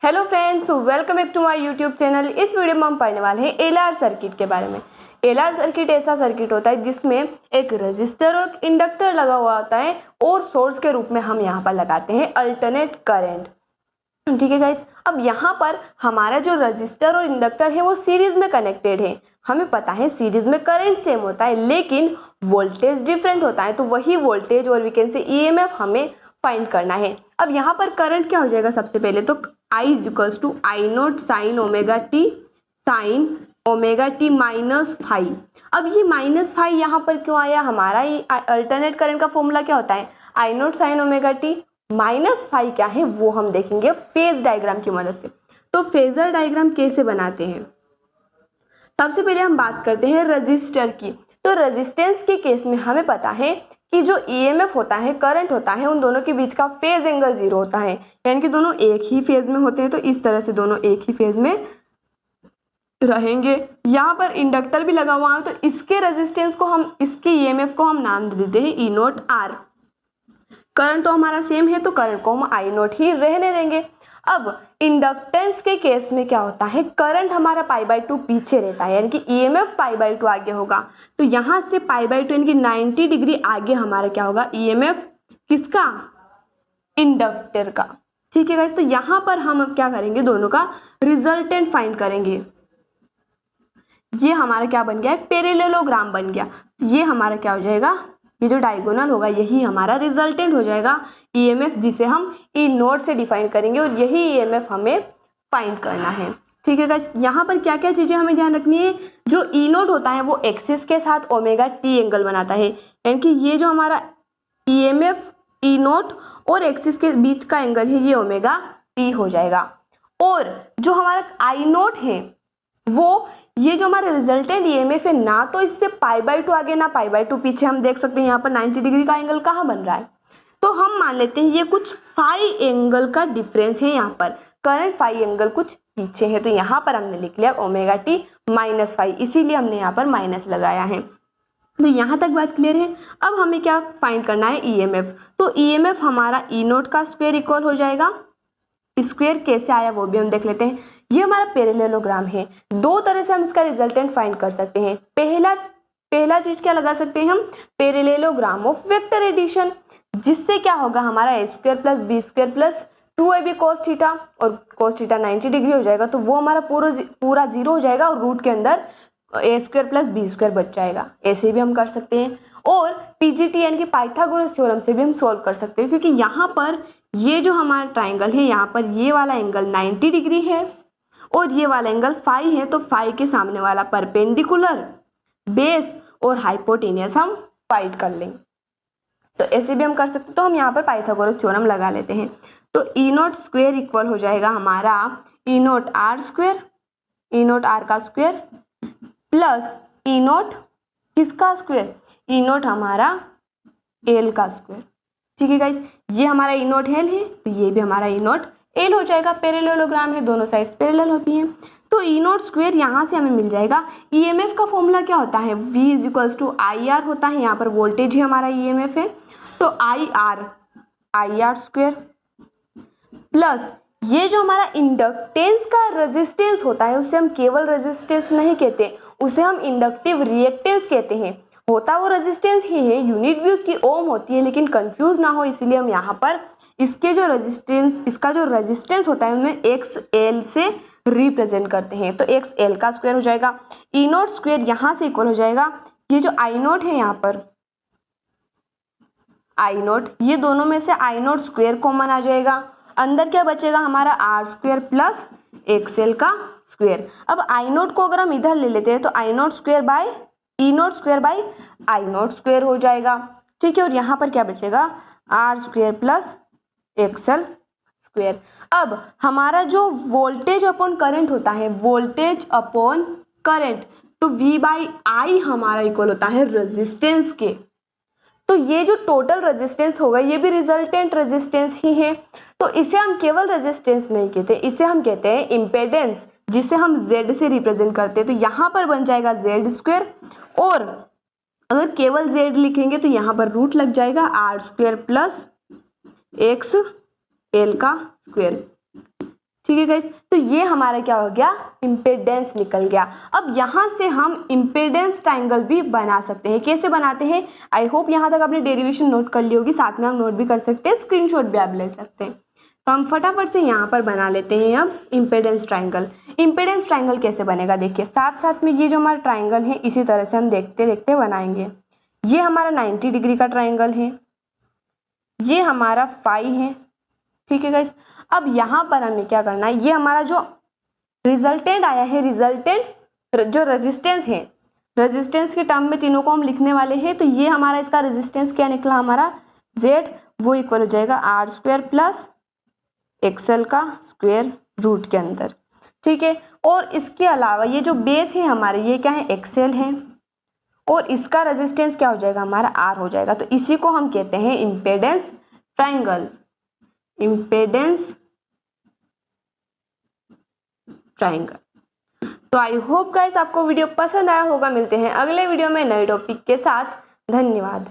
Hello friends, welcome back to my YouTube channel. इस video में हम पढ़ने वाले हैं एलआर सर्किट के बारे में। एलआर सर्किट ऐसा सर्किट होता है जिसमें एक रजिस्टर और इंडक्टर लगा हुआ होता है और सोर्स के रूप में हम यहाँ पर लगाते हैं अल्टरनेट करंट। ठीक है गाइस, अब यहाँ पर हमारा जो रजिस्टर और इंडक्टर है वो सीरीज में कनेक्टेड है। हमें पता है सीरीज में करंट सेम होता है लेकिन वोल्टेज डिफरेंट होता है, तो वही वोल्टेज और वी कैन से ईएमएफ हमें फाइंड करना है। अब यहाँ पर करंट क्या हो जाएगा, सबसे पहले तो I equals to I naught sine omega T minus five. अब ये माइनस फाइव यहाँ पर क्यों आया, हमारा ये अल्टरनेट करंट का फॉर्मूला क्या होता है, I naught sine omega T minus five क्या है वो हम देखेंगे फेज डायग्राम की मदद से। तो फेजर डायग्राम कैसे बनाते हैं, सबसे पहले हम बात करते हैं रजिस्टर की। तो रेजिस्टेंस के केस में हमें पता है कि जो ईएमएफ होता है, करंट होता है, उन दोनों के बीच का फेज एंगल जीरो होता है, यानी कि दोनों एक ही फेज में होते हैं। तो इस तरह से दोनों एक ही फेज में रहेंगे। यहाँ पर इंडक्टर भी लगा हुआ है तो इसके रेजिस्टेंस को हम, इसके ईएमएफ को हम नाम दे देते हैं ई नोट आर। करंट तो हमारा सेम है तो करंट को हम आई नोट ही रहने देंगे। अब इंडक्टेंस के केस में क्या होता है, करंट हमारा π/2 पीछे रहता है, यानी कि ईएमएफ π/2 आगे होगा। तो यहाँ से π/2 यानी कि 90 डिग्री आगे हमारा क्या होगा, ईएमएफ किसका, इंडक्टर का। ठीक है गाइस, तो यहाँ पर हम अब क्या करेंगे, दोनों का रिजल्टेंट फाइंड करेंगे। ये हमारा क्या बन गया, एक पैरेललोग्राम बन गया। ये हमारा क्या हो जाएगा, ये जो डायगोनल होगा यही हमारा रिजल्टेंट हो जाएगा ईएमएफ, जिसे हम ई नोट से डिफाइन करेंगे और यही ईएमएफ हमें फाइंड करना है। ठीक है गाइस, यहाँ पर क्या क्या चीज़ें हमें ध्यान रखनी है, जो ई नोट होता है वो एक्सिस के साथ ओमेगा टी एंगल बनाता है, यानी कि ये जो हमारा ईएमएफ ई नोट और एक्सिस के बीच का एंगल है ये ओमेगा टी हो जाएगा। और जो हमारा आई नोट है वो, ये जो हमारा रिजल्टेंट ईएमएफ है, ना तो इससे π/2 आगे ना π/2 पीछे। हम देख सकते हैं यहाँ पर 90 डिग्री का एंगल कहाँ बन रहा है, तो हम मान लेते हैं ये कुछ फाई एंगल का डिफरेंस है। यहाँ पर करंट फाई एंगल कुछ पीछे है, तो यहाँ पर हमने लिख लिया ओमेगा टी माइनस फाइव, इसीलिए हमने यहाँ पर माइनस लगाया है। तो यहाँ तक बात क्लियर है। अब हमें क्या फाइंड करना है, ईएमएफ। तो ईएमएफ हमारा ई नोट का स्क्वायर इक्वल हो जाएगा, स्क्वायर कैसे आया वो भी हम देख लेते हैं। ये हमारा पैरेललोग्राम है, दो तरह से हम इसका रिजल्टेंट फाइंड कर सकते हैं। पहला चीज क्या लगा सकते हैं हम, पैरेललोग्राम ऑफ वेक्टर एडिशन, जिससे क्या होगा, हमारा A square plus B square plus 2ab cos theta, और cos थीटा 90 डिग्री हो जाएगा, तो वो हमारा पूरा जीरो हो जाएगा और रूट के अंदर ए स्क्वायर प्लस बी स्क्वायर बच जाएगा। ऐसे भी हम कर सकते हैं। और पीजीटी यानी कि पाइथागोरस थ्योरम से भी हम सोल्व कर सकते हैं, क्योंकि यहाँ पर ये जो हमारा ट्राइंगल है, यहाँ पर ये वाला एंगल 90 डिग्री है और ये वाला एंगल फाई है, तो फाई के सामने वाला परपेंडिकुलर, बेस और हाइपोटेनियस हम फाइंड कर लेंगे। तो ऐसे भी हम कर सकते हैं। तो हम यहाँ पर पाइथागोरस थ्योरम लगा लेते हैं। तो ई नोट स्क्वायर इक्वल हो जाएगा हमारा E naught R square, E naught R का स्क्वायर प्लस ई नोट किसका स्क्वायर, ई नोट हमारा एल का स्क्वायर। ठीक है गाइस, ये हमारा ई नोट एल है तो ये भी हमारा ई नोट एल हो जाएगा। पैरेललोग्राम है, दोनों साइड्स पैरेलल होती हैं। तो ई नोट स्क्वायर यहाँ से हमें मिल जाएगा। ईएमएफ का फॉर्मूला क्या होता है, V is equals to I R होता है। यहाँ पर वोल्टेज ही हमारा ईएमएफ है, तो आई आर स्क्वायर प्लस ये जो हमारा इंडक्टेंस का रेजिस्टेंस होता है, उसे हम केवल रेजिस्टेंस नहीं कहते, उसे हम इंडक्टिव रिएक्टेंस कहते हैं। होता वो रेजिस्टेंस ही है, यूनिट भी उसकी ओम होती है, लेकिन कंफ्यूज ना हो इसीलिए हम यहाँ पर इसके जो रेजिस्टेंस, इसका जो रेजिस्टेंस होता है उनमें XL से रिप्रेजेंट करते हैं। तो XL का स्क्वायर हो जाएगा। ई नोट स्क्वायर यहाँ से इक्वल हो जाएगा, ये जो आई नोट है यहाँ पर आई नोट, ये दोनों में से आई नोट स्क्वायर कॉमन आ जाएगा। अंदर क्या बचेगा हमारा आर स्क्वायर प्लस XL का स्क्वायर। अब आई नोट को अगर हम इधर ले लेते हैं तो I naught square by E naught square by I naught square हो जाएगा। ठीक है, और यहाँ पर क्या बचेगा, R square plus XL square. अब हमारा जो वोल्टेज अपॉन करंट होता है, वोल्टेज अपॉन करंट, तो V/I हमारा इक्वल होता है रेजिस्टेंस के। तो ये जो टोटल रेजिस्टेंस होगा ये भी रिजल्टेंट रेजिस्टेंस ही है। तो इसे हम केवल रेजिस्टेंस नहीं कहते, इसे हम कहते हैं इम्पेडेंस, जिसे हम Z से रिप्रेजेंट करते हैं। तो यहाँ पर बन जाएगा Z स्क्वायर, और अगर केवल Z लिखेंगे तो यहाँ पर रूट लग जाएगा आर स्क्वायर प्लस XL का स्क्वायर। ठीक है गाइस, तो ये हमारा क्या हो गया, इम्पेडेंस निकल गया। अब यहाँ से हम इम्पेडेंस ट्राइंगल भी बना सकते हैं। कैसे बनाते हैं, आई होप यहाँ तक आपने डेरिवेशन नोट कर ली होगी, साथ में हम नोट भी कर सकते हैं, स्क्रीनशॉट भी आप ले सकते हैं। तो हम फटाफट से यहाँ पर बना लेते हैं अब इम्पेडेंस ट्राइंगल। इम्पेडेंस ट्राइंगल कैसे बनेगा, देखिए साथ साथ में ये जो हमारा ट्राइंगल है इसी तरह से हम देखते देखते बनाएंगे। ये हमारा 90 डिग्री का ट्राइंगल है, ये हमारा फाई है, ठीक है गाइस। अब यहाँ पर हमें क्या करना है, ये हमारा जो रिजल्टेंट आया है, रिजल्टेंट जो रेजिस्टेंस है, रेजिस्टेंस के टर्म में तीनों को हम लिखने वाले हैं, तो ये हमारा इसका रेजिस्टेंस क्या निकला हमारा Z, वो इक्वल हो जाएगा R² प्लस एक्सएल का स्क्वायर रूट के अंदर, ठीक है। और इसके अलावा ये जो बेस है हमारे, ये क्या है, एक्सएल है, और इसका रेजिस्टेंस क्या हो जाएगा हमारा R हो जाएगा। तो इसी को हम कहते हैं इम्पेडेंस ट्राइंगल, इम्पेडेंस ट्राइंगल। तो आई होप गाइस आपको वीडियो पसंद आया होगा। मिलते हैं अगले वीडियो में नए टॉपिक के साथ। धन्यवाद।